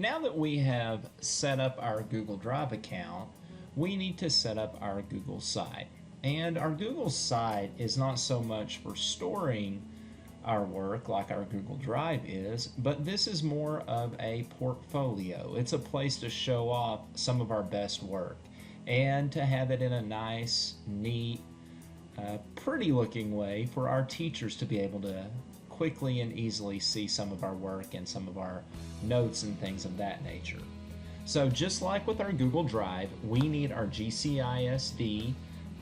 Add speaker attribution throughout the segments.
Speaker 1: Now that we have set up our Google Drive account, we need to set up our Google site. And our Google site is not so much for storing our work like our Google Drive is, but this is more of a portfolio. It's a place to show off some of our best work and to have it in a nice, neat, pretty looking way for our teachers to be able to quickly and easily see some of our work and some of our notes and things of that nature. So just like with our Google Drive, we need our GCISD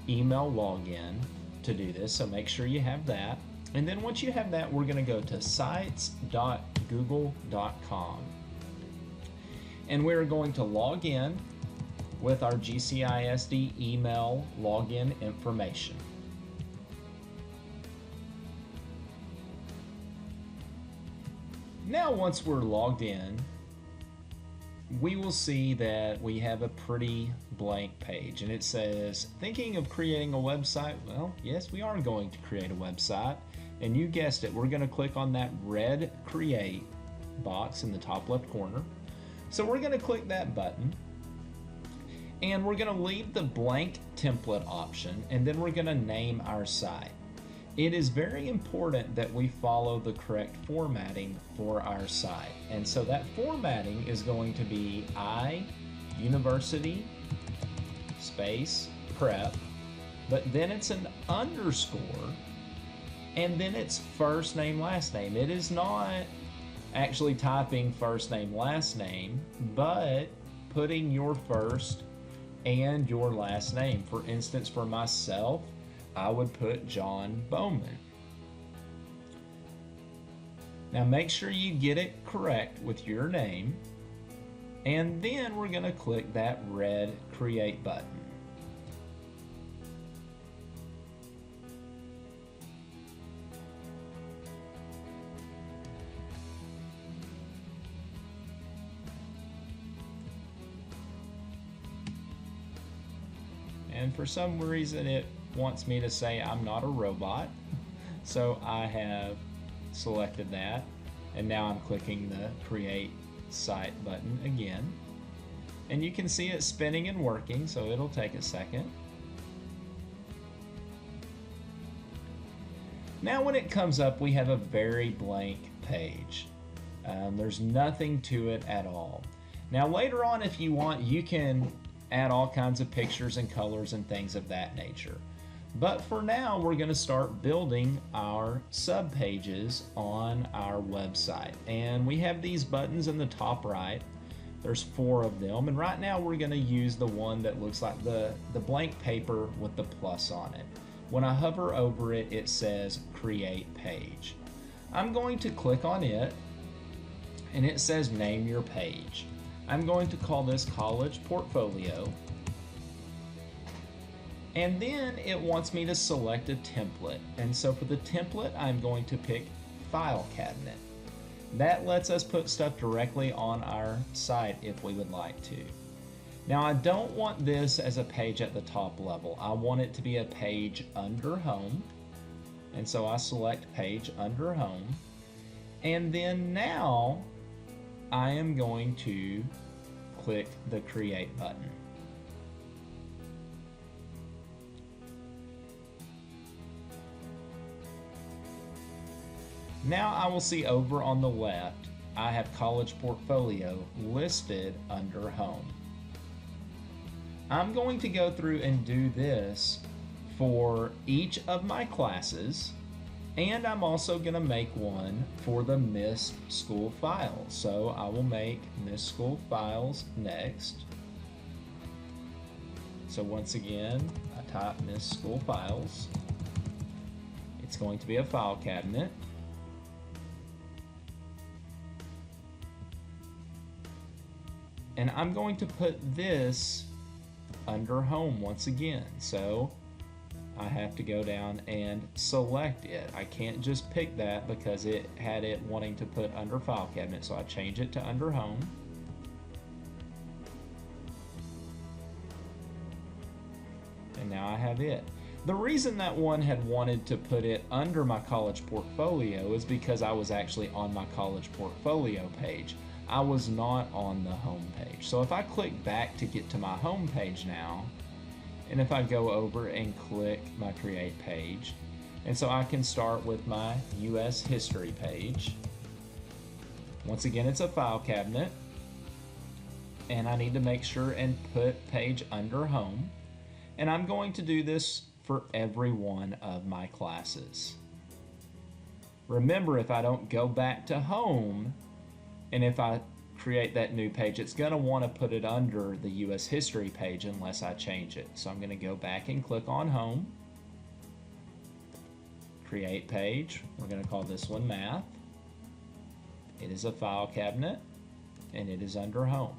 Speaker 1: email login to do this, so make sure you have that. And then once you have that, we're going to go to sites.google.com. And we're going to log in with our GCISD email login information. Now once we're logged in, we will see that we have a pretty blank page, and it says, thinking of creating a website? Well, yes, we are going to create a website, and you guessed it, we're going to click on that red create box in the top left corner. So we're going to click that button, and we're going to leave the blank template option, and then we're going to name our site. It is very important that we follow the correct formatting for our site. And so that formatting is going to be University space prep, but then it's an underscore, and then it's first name, last name. It is not actually typing first name, last name, but putting your first and your last name. For instance, for myself, I would put John Bowman. Now make sure you get it correct with your name, and then we're going to click that red create button. And for some reason it wants me to say I'm not a robot, so I have selected that, and now I'm clicking the create site button again, and you can see it spinning and working, so it'll take a second. Now when it comes up, we have a very blank page. There's nothing to it at all. Now later on, if you want, you can add all kinds of pictures and colors and things of that nature. But for now, we're going to start building our sub pages on our website. And we have these buttons in the top right. There's 4 of them. And right now we're going to use the one that looks like the blank paper with the plus on it. When I hover over it, it says create page. I'm going to click on it, and it says name your page. I'm going to call this College Portfolio. And then it wants me to select a template. And so for the template, I'm going to pick File Cabinet. That lets us put stuff directly on our site if we would like to. Now I don't want this as a page at the top level. I want it to be a page under Home. And so I select Page under Home. And then now I am going to click the Create button. Now I will see over on the left, I have College Portfolio listed under Home. I'm going to go through and do this for each of my classes, and I'm also going to make one for the Missed School Files. So I will make Missed School Files next. So once again, I type Missed School Files. It's going to be a file cabinet. And I'm going to put this under Home once again. So I have to go down and select it. I can't just pick that because it had it wanting to put under File Cabinet. So I change it to under Home. And now I have it. The reason that one had wanted to put it under my College Portfolio is because I was actually on my College Portfolio page. I was not on the home page. So if I click back to get to my home page now, and if I go over and click my create page, and so I can start with my US history page. Once again, it's a file cabinet, and I need to make sure and put page under home. And I'm going to do this for every one of my classes. Remember, if I don't go back to home, and if I create that new page, it's going to want to put it under the US history page unless I change it. So I'm going to go back and click on home, create page. We're going to call this one math. It is a file cabinet, and it is under home.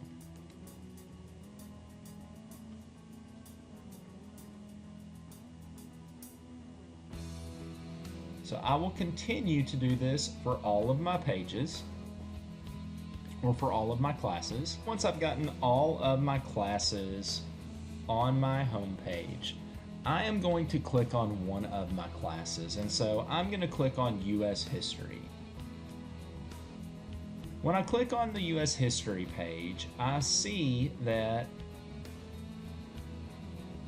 Speaker 1: So I will continue to do this for all of my pages, or for all of my classes. Once I've gotten all of my classes on my home page, I am going to click on one of my classes, and so I'm going to click on US History. When I click on the US History page, I see that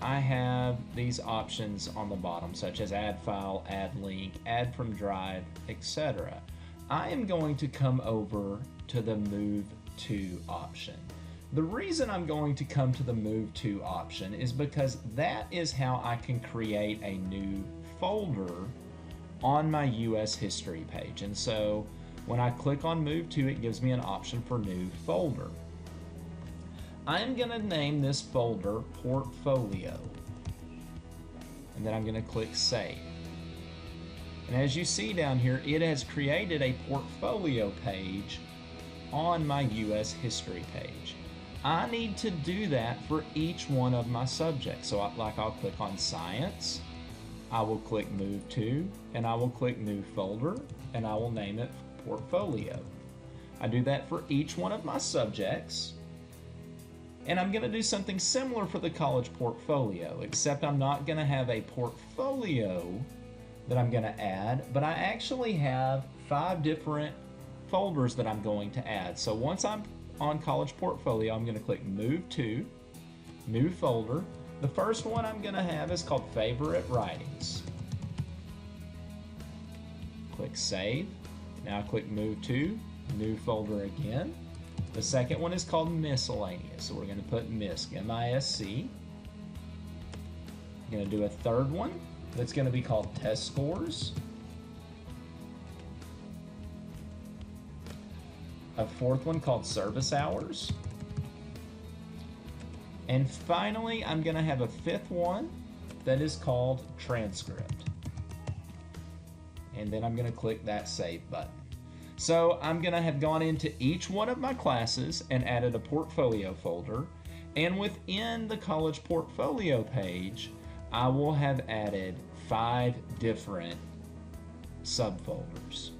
Speaker 1: I have these options on the bottom, such as add file, add link, add from drive, etc. I am going to come over to the Move To option. The reason I'm going to come to the Move To option is because that is how I can create a new folder on my US History page. And so when I click on Move To, it gives me an option for New Folder. I'm going to name this folder Portfolio, and then I'm going to click Save. And as you see down here, it has created a portfolio page on my US History page. I need to do that for each one of my subjects. So I'll click on Science, I will click Move To, and I will click New Folder, and I will name it Portfolio. I do that for each one of my subjects. And I'm going to do something similar for the college portfolio, except I'm not going to have a portfolio that I'm going to add, but I actually have 5 different folders that I'm going to add. So once I'm on college portfolio, I'm going to click Move To, New Folder. The first one I'm going to have is called Favorite Writings. Click Save. Now click Move To, New Folder again. The second one is called Miscellaneous, so we're going to put MISC, M-I-S-C. I'm going to do a third one that's going to be called Test Scores. A fourth one called Service Hours. And finally, I'm going to have a fifth one that is called Transcript. And then I'm going to click that Save button. So I'm going to have gone into each one of my classes and added a portfolio folder, and within the college portfolio page, I will have added 5 different subfolders.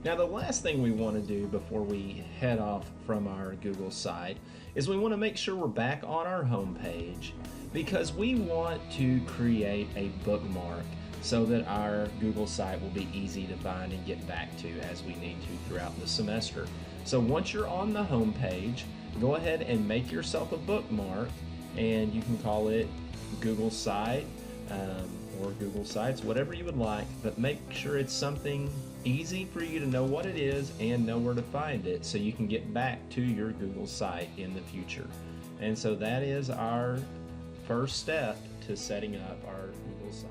Speaker 2: Now the last thing we want to do before we head off from our Google site is we want to make sure we're back on our home page, because we want to create a bookmark so that our Google site will be easy to find and get back to as we need to throughout the semester. So once you're on the home page, go ahead and make yourself a bookmark, and you can call it Google Site or Google Sites, whatever you would like, but make sure it's something easy for you to know what it is and know where to find it so you can get back to your Google site in the future. And so that is our first step to setting up our Google site.